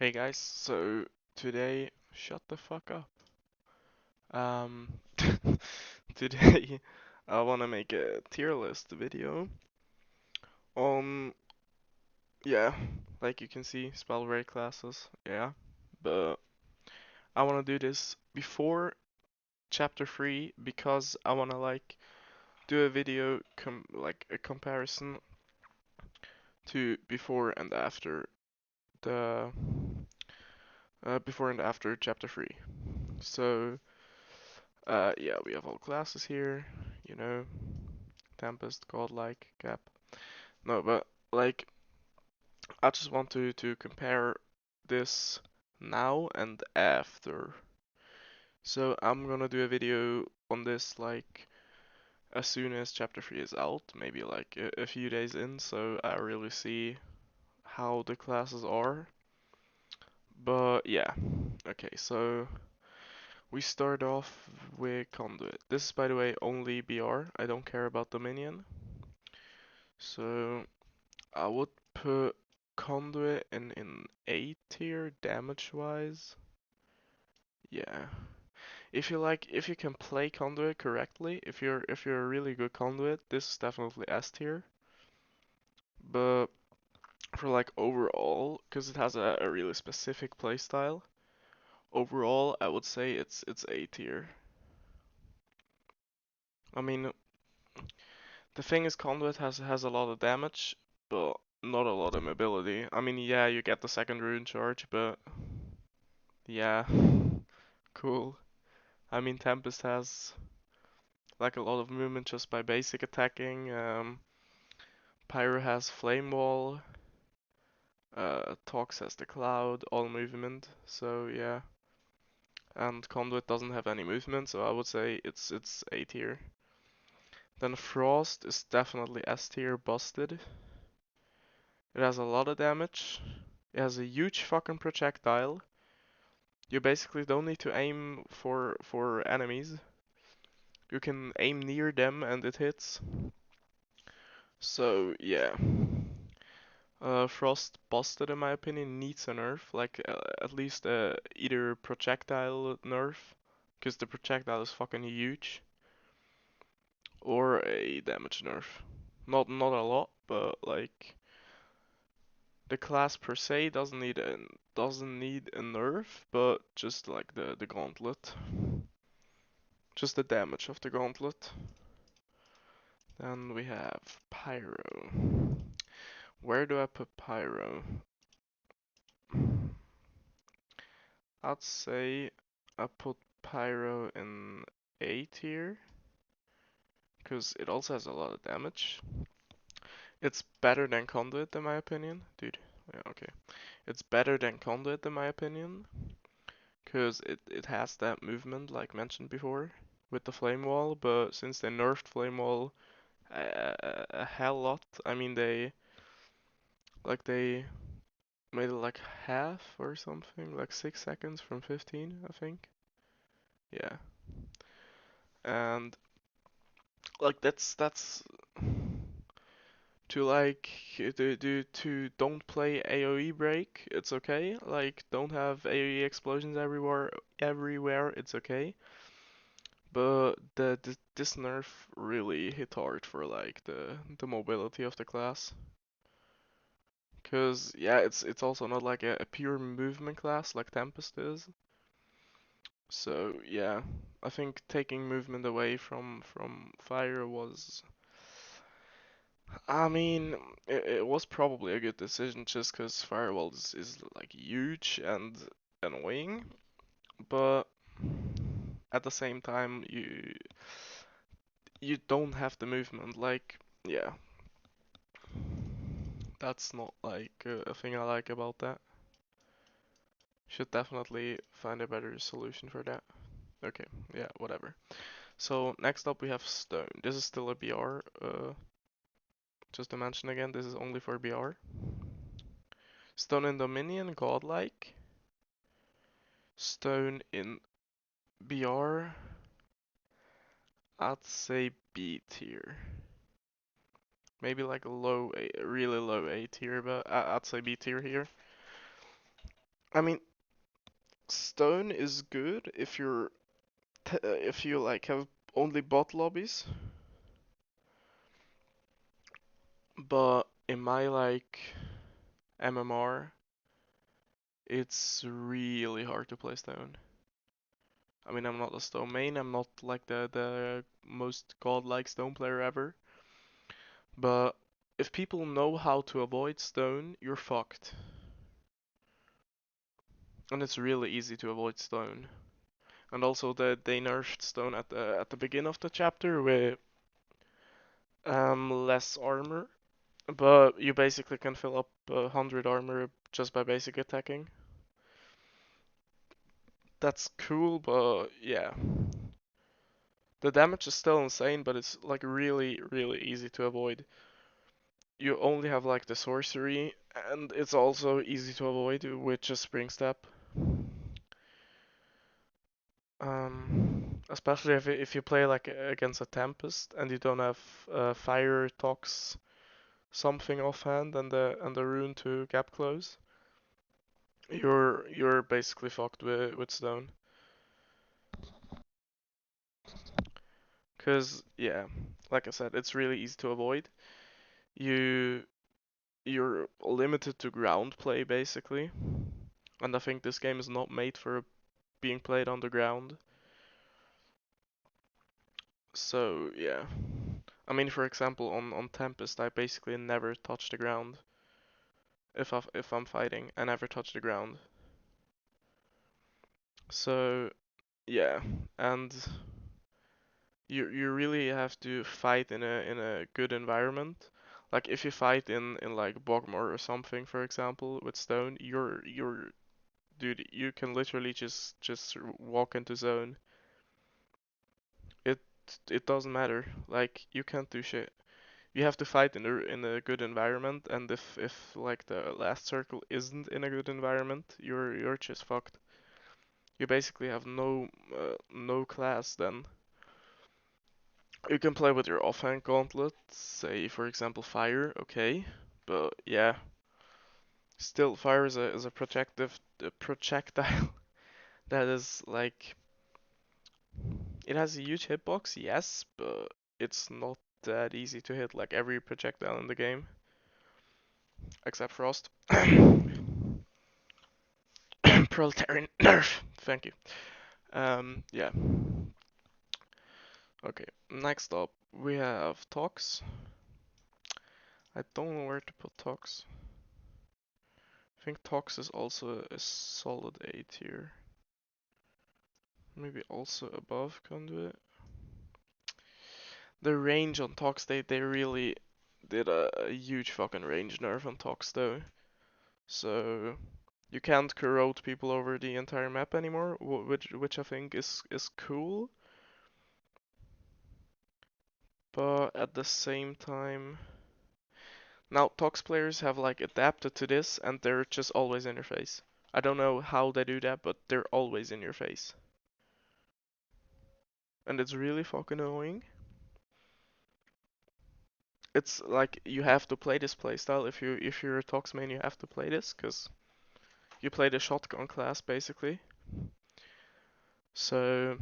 Hey guys, so today, shut the fuck up. Um, today I wanna make a tier list video on, yeah, like you can see, Spellbreak classes, yeah, but I wanna do this before chapter 3 because I wanna like do a video like a comparison to the before and after chapter 3. So yeah, we have all classes here, you know, Tempest, Godlike, Cap. No, but like, I just want to compare this now and after. So I'm gonna do a video on this like as soon as chapter 3 is out, maybe like a few days in, so I really see how the classes are. But yeah, okay, so we start off with Conduit. This is by the way only BR, I don't care about Dominion. So I would put Conduit in A tier damage wise. Yeah. If you can play Conduit correctly, if you're a really good Conduit, this is definitely S tier. But for like overall, because it has a really specific playstyle, overall I would say it's A tier. I mean, the thing is Conduit has a lot of damage, but not a lot of mobility. I mean, yeah, you get the second rune charge, but yeah, cool. I mean, Tempest has like a lot of movement just by basic attacking. Pyro has Flame Wall. Tox has the Cloud, all movement. So yeah, and Conduit doesn't have any movement, so I would say it's A tier. Then Frost is definitely S tier, busted. It has a lot of damage. It has a huge fucking projectile. You basically don't need to aim for enemies. You can aim near them and it hits. So yeah. Frost busted in my opinion, needs a nerf, like at least either projectile nerf, because the projectile is fucking huge, or a damage nerf. Not a lot, but like the class per se doesn't need a nerf, but just like the gauntlet, just the damage of the gauntlet. Then we have Pyro. Where do I put Pyro? I'd say I put Pyro in A tier, because it also has a lot of damage. It's better than Conduit in my opinion. Dude, yeah, okay. It's better than Conduit in my opinion, because it has that movement like mentioned before with the Flame Wall, but since they nerfed Flame Wall a hell lot, I mean they made it like half or something, like 6 seconds from 15, I think. Yeah. And like that's to like to don't play AoE break, it's okay. Like don't have AoE explosions everywhere, it's okay. But this nerf really hit hard for like the mobility of the class. Cause yeah, it's also not like a pure movement class like Tempest is. So yeah, I think taking movement away from fire was, I mean, it was probably a good decision just because Firewall is like huge and annoying, but at the same time you don't have the movement. Like, yeah, that's not like a thing I like about that. Should definitely find a better solution for that. Okay, yeah, whatever. So next up we have Stone. This is still a BR. Just to mention again, this is only for BR. Stone in Dominion, Godlike. Stone in BR, I'd say B tier. Maybe like really low A tier, but I'd say B tier here. I mean, stone is good if you like have only bot lobbies, but in my like MMR, it's really hard to play stone. I mean, I'm not a stone main. I'm not like the most godlike stone player ever. But if people know how to avoid stone, you're fucked. And it's really easy to avoid stone. And also they nerfed stone at the beginning of the chapter with less armor, but you basically can fill up 100 armor just by basic attacking. That's cool, but yeah. The damage is still insane, but it's like really, really easy to avoid. You only have like the sorcery, and it's also easy to avoid with just spring step. Especially if you play like against a Tempest and you don't have fire, tox, something offhand, and the rune to gap close, you're basically fucked with stone. Cause yeah, like I said, it's really easy to avoid. You you're limited to ground play basically, and I think this game is not made for being played on the ground. So yeah, I mean for example on Tempest, I basically never touch the ground. If I'm fighting, I never touch the ground. So yeah, and you really have to fight in a good environment. Like if you fight in like Bogmore or something, for example, with stone, you're dude, you can literally just walk into zone. It it doesn't matter. Like you can't do shit. You have to fight in a good environment, and if like the last circle isn't in a good environment, you're just fucked. You basically have no class then. You can play with your offhand gauntlet, say for example fire, okay, but yeah, still fire is a projectile that is like it has a huge hitbox, yes, but it's not that easy to hit like every projectile in the game, except Frost. Proletarian nerf. Thank you. Yeah. Okay. Next up, we have Tox. I don't know where to put Tox. I think Tox is also a solid A tier. Maybe also above Conduit. The range on Tox, they really did a huge fucking range nerf on Tox though. So you can't corrode people over the entire map anymore, which I think is cool. But at the same time, now Tox players have like adapted to this and they're just always in your face. I don't know how they do that, but they're always in your face. And it's really fucking annoying. It's like you have to play this playstyle if you're a Tox main, you have to play this because you play the shotgun class basically. So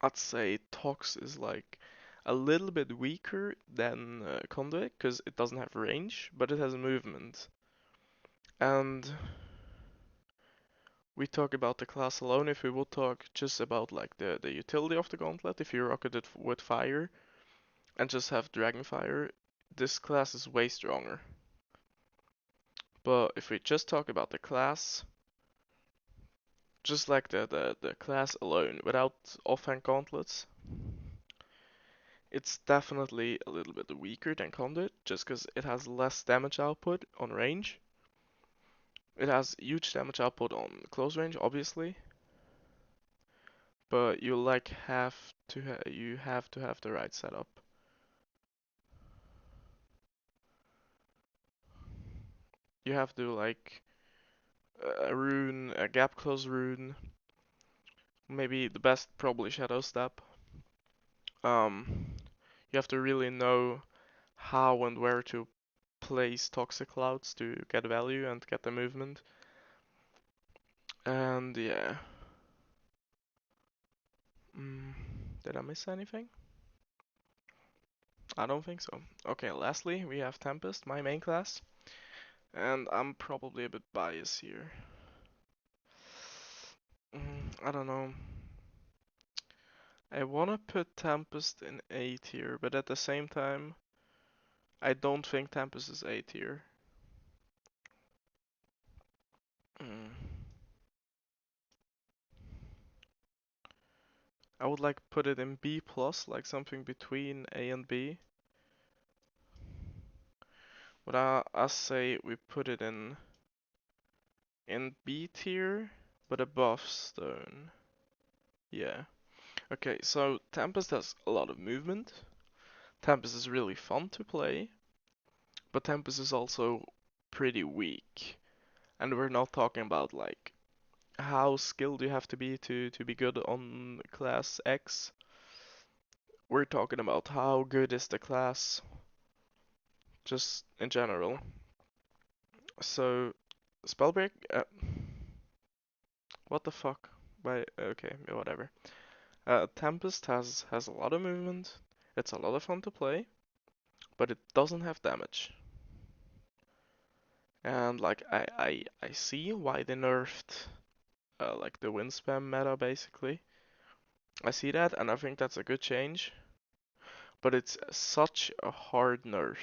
I'd say Tox is like a little bit weaker than Conduit because it doesn't have range, but it has movement. And we talk about the class alone. If we would talk just about like the utility of the gauntlet, if you rocket it with fire and just have Dragonfire, this class is way stronger. But if we just talk about the class, just like the class alone, without offhand gauntlets, it's definitely a little bit weaker than Conduit, just because it has less damage output on range. It has huge damage output on close range, obviously, but you like you have to have the right setup. You have to like a rune, a gap close rune, maybe the best probably shadow step. You have to really know how and where to place toxic clouds to get value and get the movement. And yeah. Mm, did I miss anything? I don't think so. Okay, lastly, we have Tempest, my main class. And I'm probably a bit biased here. I don't know. I wanna put Tempest in A tier, but at the same time, I don't think Tempest is A tier. Mm. I would like put it in B plus, like something between A and B. But I say we put it in B tier, but above Stone. Yeah. Okay, so Tempest has a lot of movement. Tempest is really fun to play, but Tempest is also pretty weak. And we're not talking about like how skilled you have to be good on class X. We're talking about how good is the class just in general. So Spellbreak, what the fuck? Okay, whatever. Tempest has a lot of movement. It's a lot of fun to play, but it doesn't have damage. And like I see why they nerfed like the wind spam meta basically. I see that and I think that's a good change. But it's such a hard nerf.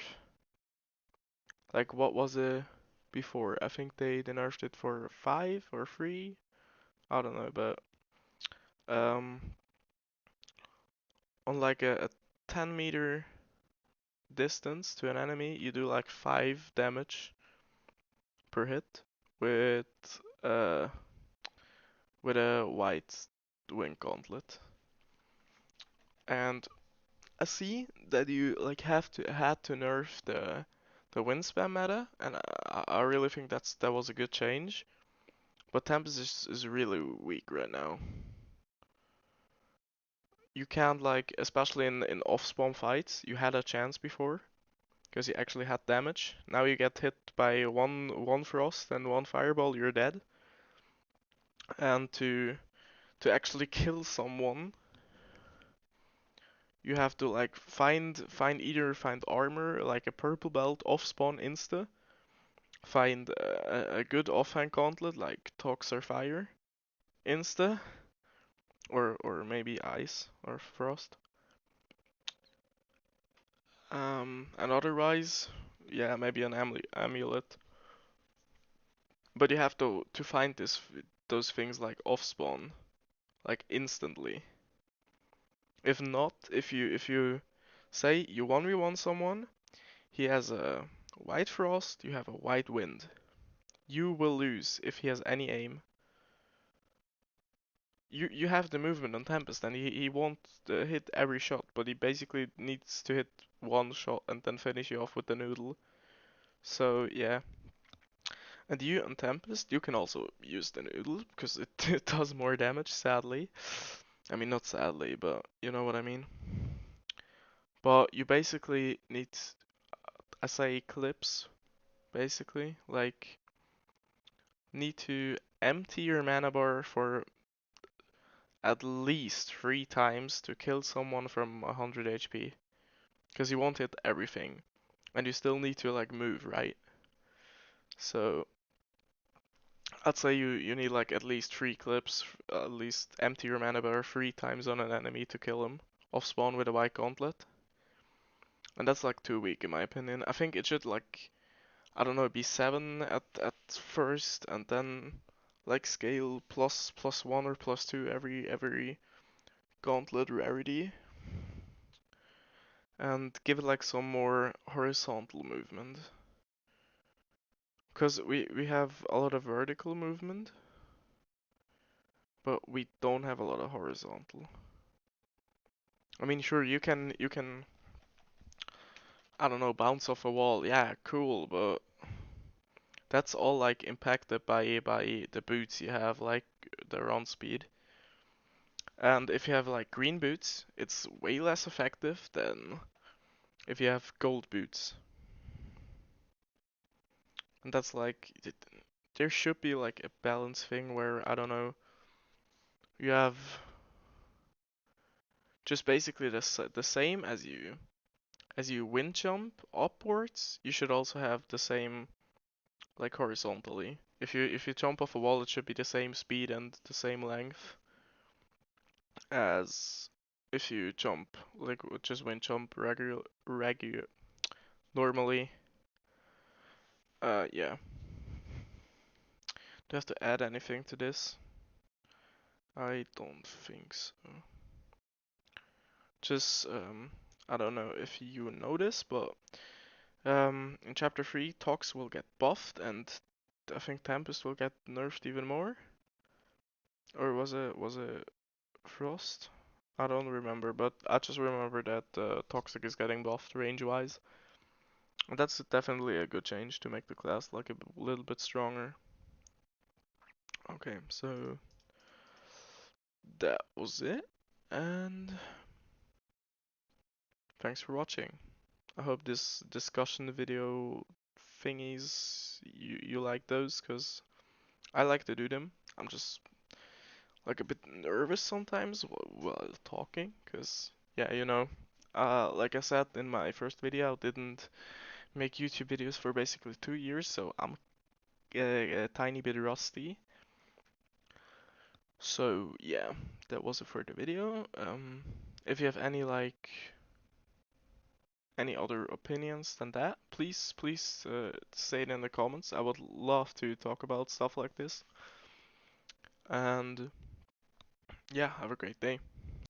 Like what was it before? I think they nerfed it for 5 or 3. I don't know, but um on like a 10-meter distance to an enemy, you do like 5 damage per hit with uh with a white wing gauntlet. And I see that you like had to nerf the wind spam meta, and I really think that was a good change. But Tempest is really weak right now. You can't like, especially in off spawn fights, you had a chance before because you actually had damage. Now you get hit by one frost and one fireball, you're dead. And to actually kill someone, you have to like find armor like a purple belt off spawn insta, find a good offhand gauntlet like Tox or Fire insta, or maybe Ice or Frost. And otherwise, yeah, maybe an amulet. But you have to find those things like off spawn, like instantly. If not, if you say you 1v1 someone, he has a white frost, you have a white wind. You will lose if he has any aim. You have the movement on Tempest, and he won't hit every shot, but he basically needs to hit one shot and then finish you off with the noodle. So yeah. And you on Tempest, you can also use the noodle because it, it does more damage, sadly. I mean, not sadly, but you know what I mean. But you basically need, I say, clips, basically. Like, need to empty your mana bar for at least 3 times to kill someone from 100 HP. Because you won't hit everything. And you still need to, like, move, right? So, I'd say you need like at least 3 clips, at least empty your mana bar 3 times on an enemy to kill him off spawn with a white gauntlet. And that's like too weak in my opinion. I think it should like, I don't know, be 7 at first and then like scale plus 1 or +2 every gauntlet rarity. And give it like some more horizontal movement. Because we have a lot of vertical movement, but we don't have a lot of horizontal. I mean, sure, you can I don't know, bounce off a wall. Yeah, cool, but that's all like impacted by the boots you have, like the run speed. And if you have like green boots, it's way less effective than if you have gold boots. And that's like there should be like a balance thing where, I don't know, you have just basically the same as you wind jump upwards, you should also have the same like horizontally. If you jump off a wall, it should be the same speed and the same length as if you jump like just wind jump regular normally. Yeah. Do I have to add anything to this? I don't think so. Just I don't know if you notice, but in chapter 3, Tox will get buffed, and I think Tempest will get nerfed even more. Or was it Frost? I don't remember, but I just remember that Toxic is getting buffed range-wise. And that's definitely a good change to make the class like a little bit stronger. Okay, so that was it, and thanks for watching. I hope this discussion video thingies you like those, cause I like to do them. I'm just like a bit nervous sometimes while talking, cause yeah, like I said in my first video, I didn't make YouTube videos for basically 2 years, so I'm a tiny bit rusty. So yeah, that was it for the video. If you have any other opinions than that, please say it in the comments. I would love to talk about stuff like this. And yeah, have a great day.